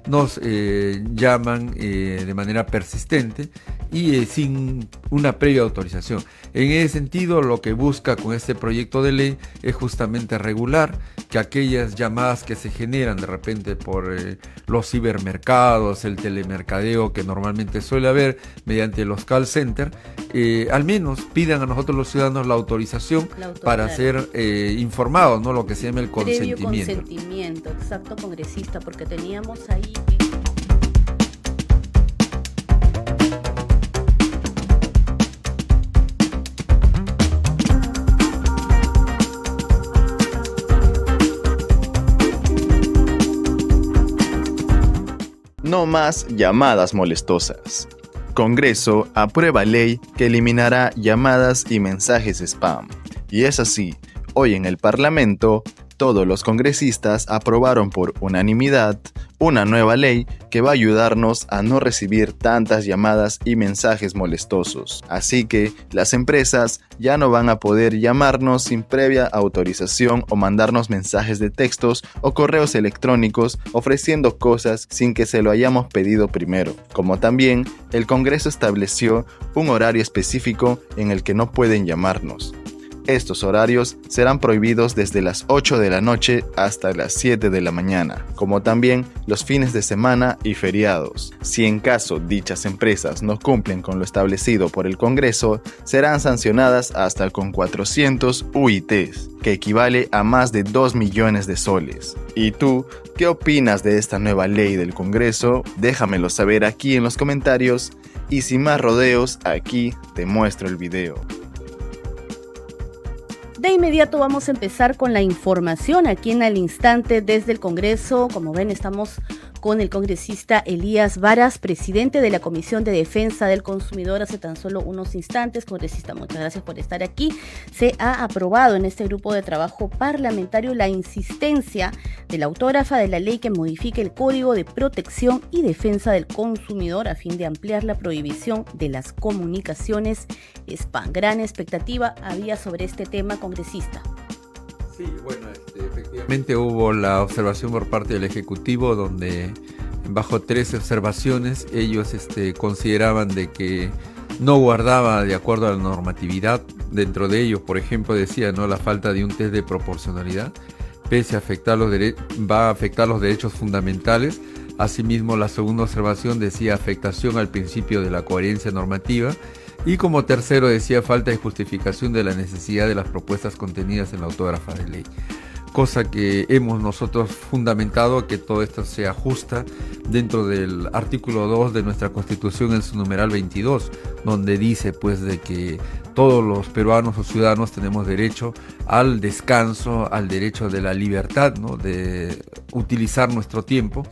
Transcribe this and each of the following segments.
nos llaman de manera persistente y sin una previa autorización. En ese sentido, lo que busca con este proyecto de ley es justamente regular que aquellas llamadas que se generan de repente por los cibermercados, el telemercadeo que normalmente suele haber mediante los call centers, al menos pidan a nosotros los ciudadanos la autorización para ser informados, ¿no? Lo que se llama el consentimiento. Previo consentimiento, exacto, congresista, porque teníamos ahí... No más llamadas molestosas. Congreso aprueba ley que eliminará llamadas y mensajes spam. Y es así, hoy en el Parlamento, todos los congresistas aprobaron por unanimidad una nueva ley que va a ayudarnos a no recibir tantas llamadas y mensajes molestosos. Así que las empresas ya no van a poder llamarnos sin previa autorización o mandarnos mensajes de textos o correos electrónicos ofreciendo cosas sin que se lo hayamos pedido primero. Como también el Congreso estableció un horario específico en el que no pueden llamarnos. Estos horarios serán prohibidos desde las 8 de la noche hasta las 7 de la mañana, como también los fines de semana y feriados. Si en caso dichas empresas no cumplen con lo establecido por el Congreso, serán sancionadas hasta con 400 UITs, que equivale a más de 2 millones de soles. ¿Y tú, qué opinas de esta nueva ley del Congreso? Déjamelo saber aquí en los comentarios y sin más rodeos, aquí te muestro el video. De inmediato vamos a empezar con la información aquí en Al Instante desde el Congreso. Como ven, estamos con el congresista Elías Varas, presidente de la Comisión de Defensa del Consumidor, hace tan solo unos instantes. Congresista, muchas gracias por estar aquí. Se ha aprobado en este grupo de trabajo parlamentario la insistencia de la autógrafa de la ley que modifique el Código de Protección y Defensa del Consumidor a fin de ampliar la prohibición de las comunicaciones spam. Gran expectativa había sobre este tema, congresista. Sí, bueno, efectivamente hubo la observación por parte del Ejecutivo donde bajo 13 observaciones ellos consideraban de que no guardaba de acuerdo a la normatividad. Dentro de ellos, por ejemplo, decía, ¿no?, la falta de un test de proporcionalidad, pese a afectar va a afectar los derechos fundamentales. Asimismo, la segunda observación decía afectación al principio de la coherencia normativa. Y como tercero decía falta de justificación de la necesidad de las propuestas contenidas en la autógrafa de ley. Cosa que hemos nosotros fundamentado que todo esto se ajusta dentro del artículo 2 de nuestra Constitución en su numeral 22, donde dice pues de que todos los peruanos o ciudadanos tenemos derecho al descanso, al derecho de la libertad, ¿no?, de utilizar nuestro tiempo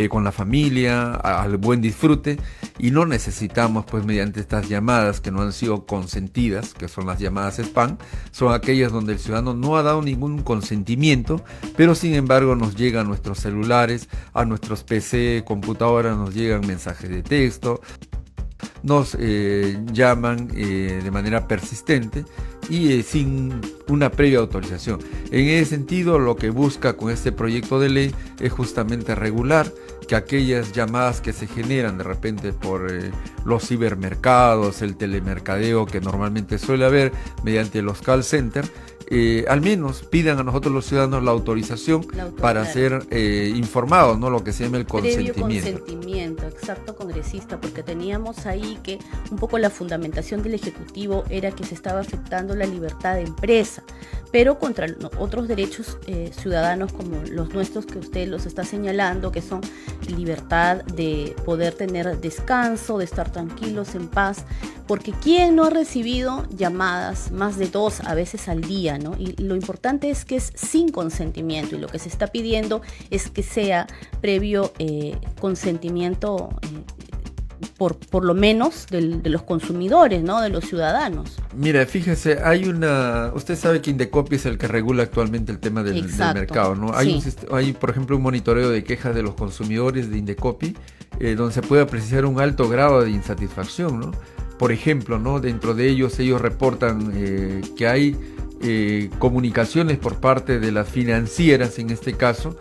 con la familia, al buen disfrute, y no necesitamos pues mediante estas llamadas que no han sido consentidas, que son las llamadas spam, son aquellas donde el ciudadano no ha dado ningún consentimiento, pero sin embargo nos llegan a nuestros celulares, a nuestros PC, computadoras, nos llegan mensajes de texto, nos llaman de manera persistente y sin una previa autorización. En ese sentido, lo que busca con este proyecto de ley es justamente regular que aquellas llamadas que se generan de repente por los cibermercados, el telemercadeo que normalmente suele haber mediante los call centers, al menos pidan a nosotros los ciudadanos la autorización para ser informados, ¿no?, lo que se llama el consentimiento. Previo consentimiento, exacto, congresista, porque teníamos ahí que un poco la fundamentación del Ejecutivo era que se estaba afectando la libertad de empresa, pero contra otros derechos ciudadanos como los nuestros que usted los está señalando, que son libertad de poder tener descanso, de estar tranquilos, en paz, porque ¿quién no ha recibido llamadas, más de 2 a veces al día, ¿no? Y lo importante es que es sin consentimiento, y lo que se está pidiendo es que sea previo consentimiento por lo menos de los consumidores, ¿no?, de los ciudadanos. Mira, fíjese, usted sabe que Indecopi es el que regula actualmente el tema del mercado, ¿no? Hay, por ejemplo, un monitoreo de quejas de los consumidores de Indecopi, donde se puede apreciar un alto grado de insatisfacción, ¿no? Por ejemplo, ¿no?, dentro de ellos reportan que hay comunicaciones por parte de las financieras, en este caso,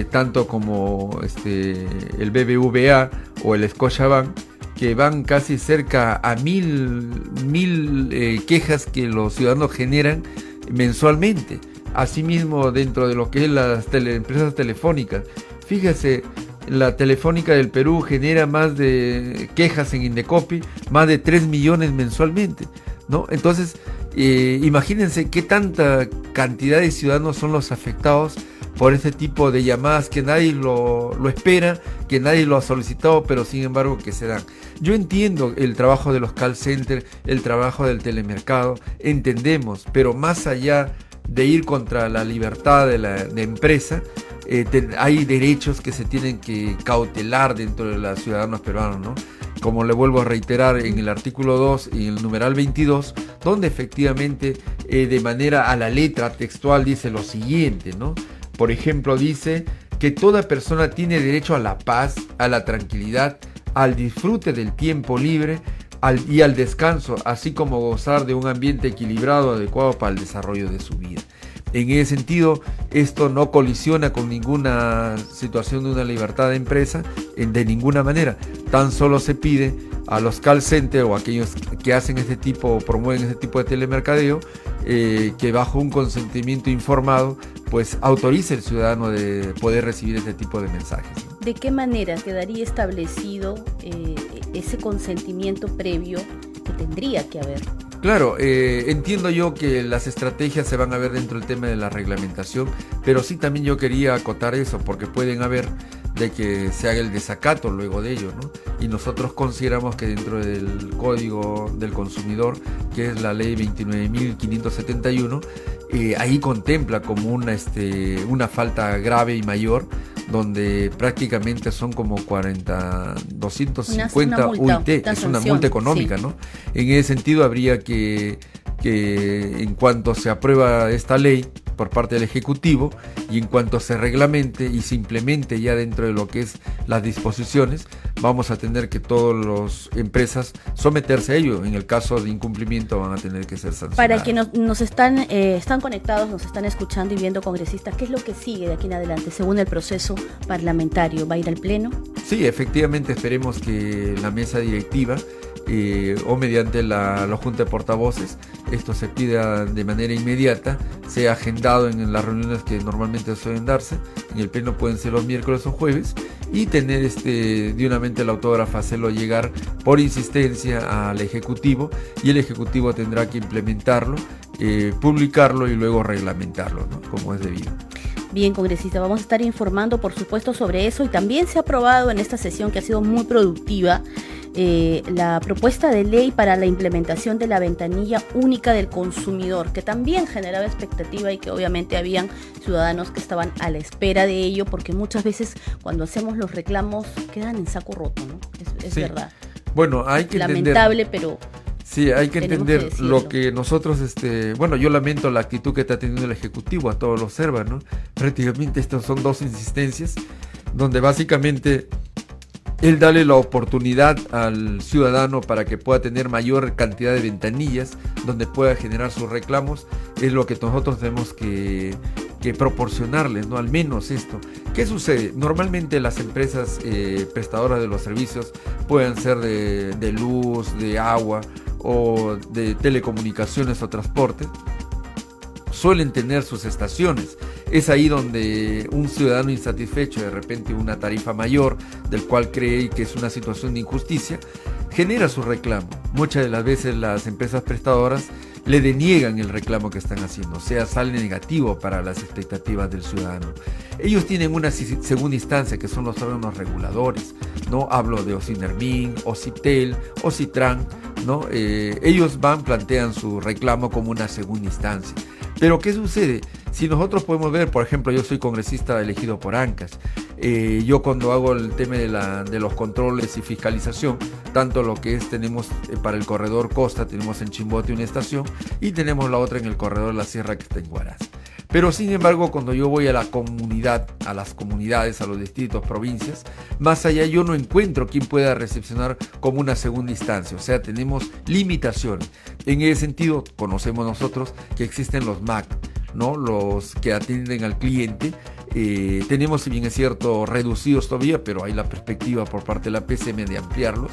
tanto como el BBVA o el Scotiabank, que van casi cerca a mil quejas que los ciudadanos generan mensualmente. Asimismo, dentro de lo que es las empresas telefónicas, fíjese, la Telefónica del Perú genera más de quejas en Indecopi, más de 3 millones mensualmente, ¿no? Entonces, imagínense qué tanta cantidad de ciudadanos son los afectados por este tipo de llamadas que nadie lo espera, que nadie lo ha solicitado, pero sin embargo que se dan. Yo entiendo el trabajo de los call centers, el trabajo del telemercado, entendemos, pero más allá de ir contra la libertad de la empresa, hay derechos que se tienen que cautelar dentro de los ciudadanos peruanos, ¿no? Como le vuelvo a reiterar en el artículo 2 y el numeral 22, donde efectivamente de manera a la letra textual dice lo siguiente, ¿no? Por ejemplo, dice que toda persona tiene derecho a la paz, a la tranquilidad, al disfrute del tiempo libre y al descanso, así como gozar de un ambiente equilibrado adecuado para el desarrollo de su vida. En ese sentido, esto no colisiona con ninguna situación de una libertad de empresa, de ninguna manera. Tan solo se pide a los call centers o aquellos que hacen este tipo, promueven este tipo de telemercadeo, que bajo un consentimiento informado, pues autorice al ciudadano de poder recibir este tipo de mensajes. ¿De qué manera quedaría establecido ese consentimiento previo que tendría que haber? Claro, entiendo yo que las estrategias se van a ver dentro del tema de la reglamentación, pero sí también yo quería acotar eso, porque pueden haber de que se haga el desacato luego de ello, ¿no? Y nosotros consideramos que dentro del Código del Consumidor, que es la ley 29.571, ahí contempla como una falta grave y mayor, donde prácticamente son como 250 UIT, es una multa económica, sí, ¿no? En ese sentido habría que en cuanto se aprueba esta ley por parte del Ejecutivo y en cuanto se reglamente y se implemente ya dentro de lo que es las disposiciones, vamos a tener que todas las empresas someterse a ello. En el caso de incumplimiento van a tener que ser sancionadas. Para que nos están conectados, nos están escuchando y viendo congresistas, ¿qué es lo que sigue de aquí en adelante según el proceso parlamentario? ¿Va a ir al Pleno? Sí, efectivamente esperemos que la mesa directiva o mediante la Junta de Portavoces esto se pida de manera inmediata, sea agendado en las reuniones que normalmente suelen darse. En el Pleno pueden ser los miércoles o jueves, y tener de una mente el autógrafo, hacerlo llegar por insistencia al Ejecutivo, y el Ejecutivo tendrá que implementarlo, publicarlo y luego reglamentarlo, ¿no? Como es debido. Bien, congresista, vamos a estar informando por supuesto sobre eso, y también se ha aprobado en esta sesión, que ha sido muy productiva, la propuesta de ley para la implementación de la ventanilla única del consumidor, que también generaba expectativa y que obviamente habían ciudadanos que estaban a la espera de ello, porque muchas veces cuando hacemos los reclamos quedan en saco roto, ¿no? Es sí, verdad. Bueno, hay que lamentable, pero sí, hay que entender lo que nosotros, yo lamento la actitud que está teniendo el Ejecutivo, a todos lo observan, ¿no? Prácticamente estas son dos insistencias, donde básicamente él darle la oportunidad al ciudadano para que pueda tener mayor cantidad de ventanillas donde pueda generar sus reclamos, es lo que nosotros tenemos que proporcionarles, ¿no? Al menos esto. ¿Qué sucede? Normalmente las empresas prestadoras de los servicios, pueden ser de luz, de agua o de telecomunicaciones o transporte, suelen tener sus estaciones. Es ahí donde un ciudadano insatisfecho, de repente una tarifa mayor, del cual cree que es una situación de injusticia, genera su reclamo. Muchas de las veces las empresas prestadoras le deniegan el reclamo que están haciendo, o sea, sale negativo para las expectativas del ciudadano. Ellos tienen una segunda instancia, que son los órganos reguladores, ¿no? Hablo de Ocinermin, Ociptel, Ocitran, ¿no? Ellos plantean su reclamo como una segunda instancia. Pero ¿qué sucede? Si nosotros podemos ver, por ejemplo, yo soy congresista elegido por ANCAS, yo cuando hago el tema de los controles y fiscalización, tanto lo que tenemos para el corredor costa, tenemos en Chimbote una estación, y tenemos la otra en el corredor de la sierra, que está en Huaraz. Pero sin embargo, cuando yo voy a la comunidad, a las comunidades, a los distritos, provincias, más allá yo no encuentro quien pueda recepcionar como una segunda instancia. O sea, tenemos limitaciones. En ese sentido, conocemos nosotros que existen los MAC, ¿no? Los que atienden al cliente, tenemos, si bien es cierto, reducidos todavía, pero hay la perspectiva por parte de la PCM de ampliarlos.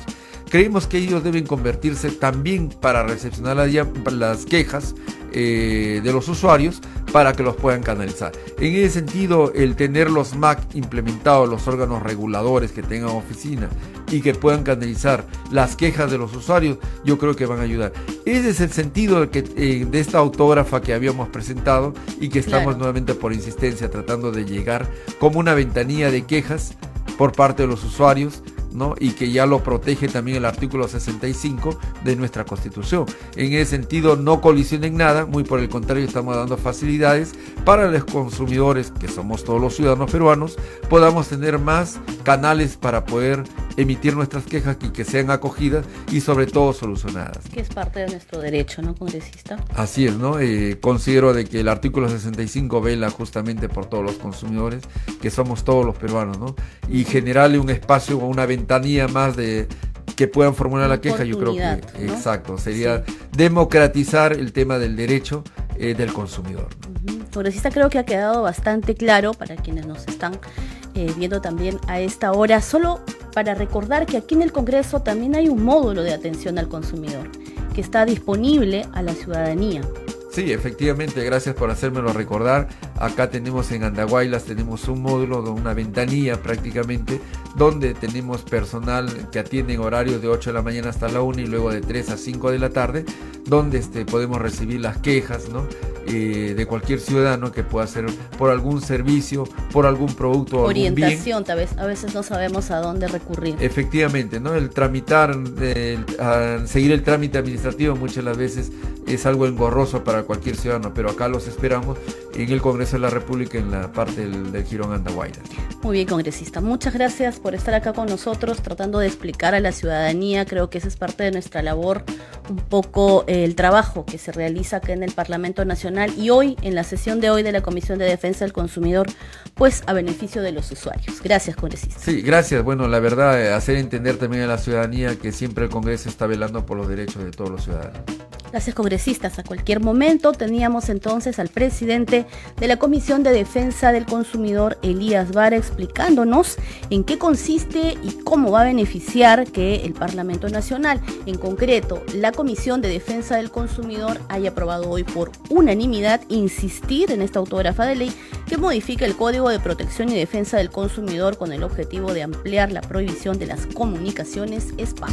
Creemos que ellos deben convertirse también para recepcionar las quejas de los usuarios para que los puedan canalizar. En ese sentido, el tener los MAC implementados, los órganos reguladores que tengan oficina y que puedan canalizar las quejas de los usuarios, yo creo que van a ayudar. Ese es el sentido de esta autógrafa que habíamos presentado y que estamos nuevamente por insistencia tratando de llegar como una ventanilla de quejas por parte de los usuarios, ¿no? Y que ya lo protege también el artículo 65 de nuestra Constitución. En ese sentido no colisiona en nada, muy por el contrario, estamos dando facilidades para los consumidores, que somos todos los ciudadanos peruanos, podamos tener más canales para poder emitir nuestras quejas y que sean acogidas y sobre todo solucionadas. Que es parte de nuestro derecho, ¿no, congresista? Así es, ¿no? Considero de que el artículo 65 vela justamente por todos los consumidores, que somos todos los peruanos, ¿no? Y generarle un espacio o una ventanilla más de que puedan formular la queja, yo creo que, ¿no? Exacto, sería democratizar el tema del derecho del consumidor. Congresista, creo que ha quedado bastante claro para quienes nos están viendo también a esta hora. Solo para recordar que aquí en el Congreso también hay un módulo de atención al consumidor que está disponible a la ciudadanía. Sí, efectivamente, gracias por hacérmelo recordar. Acá tenemos en Andahuaylas, tenemos un módulo, una ventanilla prácticamente, donde tenemos personal que atiende en horarios de 8 de la mañana hasta la 1 y luego de 3 a 5 de la tarde, donde podemos recibir las quejas, ¿no? De cualquier ciudadano que pueda hacer por algún servicio, por algún producto o orientación, tal vez, a veces no sabemos a dónde recurrir. Efectivamente, ¿no? El tramitar, seguir el trámite administrativo muchas de las veces es algo engorroso para cualquier ciudadano, pero acá los esperamos en el Congreso de la República, en la parte del Jirón Andahuaylas. Muy bien, congresista, muchas gracias por estar acá con nosotros tratando de explicar a la ciudadanía. Creo que esa es parte de nuestra labor, un poco el trabajo que se realiza acá en el Parlamento Nacional y hoy, en la sesión de hoy de la Comisión de Defensa del Consumidor, pues a beneficio de los usuarios. Gracias, congresista. Sí, gracias. Bueno, la verdad, hacer entender también a la ciudadanía que siempre el Congreso está velando por los derechos de todos los ciudadanos. Gracias, congresistas. A cualquier momento teníamos entonces al presidente de la Comisión de Defensa del Consumidor, Elías Vara, explicándonos en qué consiste y cómo va a beneficiar que el Parlamento Nacional, en concreto la Comisión de Defensa del Consumidor, haya aprobado hoy por unanimidad insistir en esta autógrafa de ley que modifica el Código de Protección y Defensa del Consumidor con el objetivo de ampliar la prohibición de las comunicaciones spam.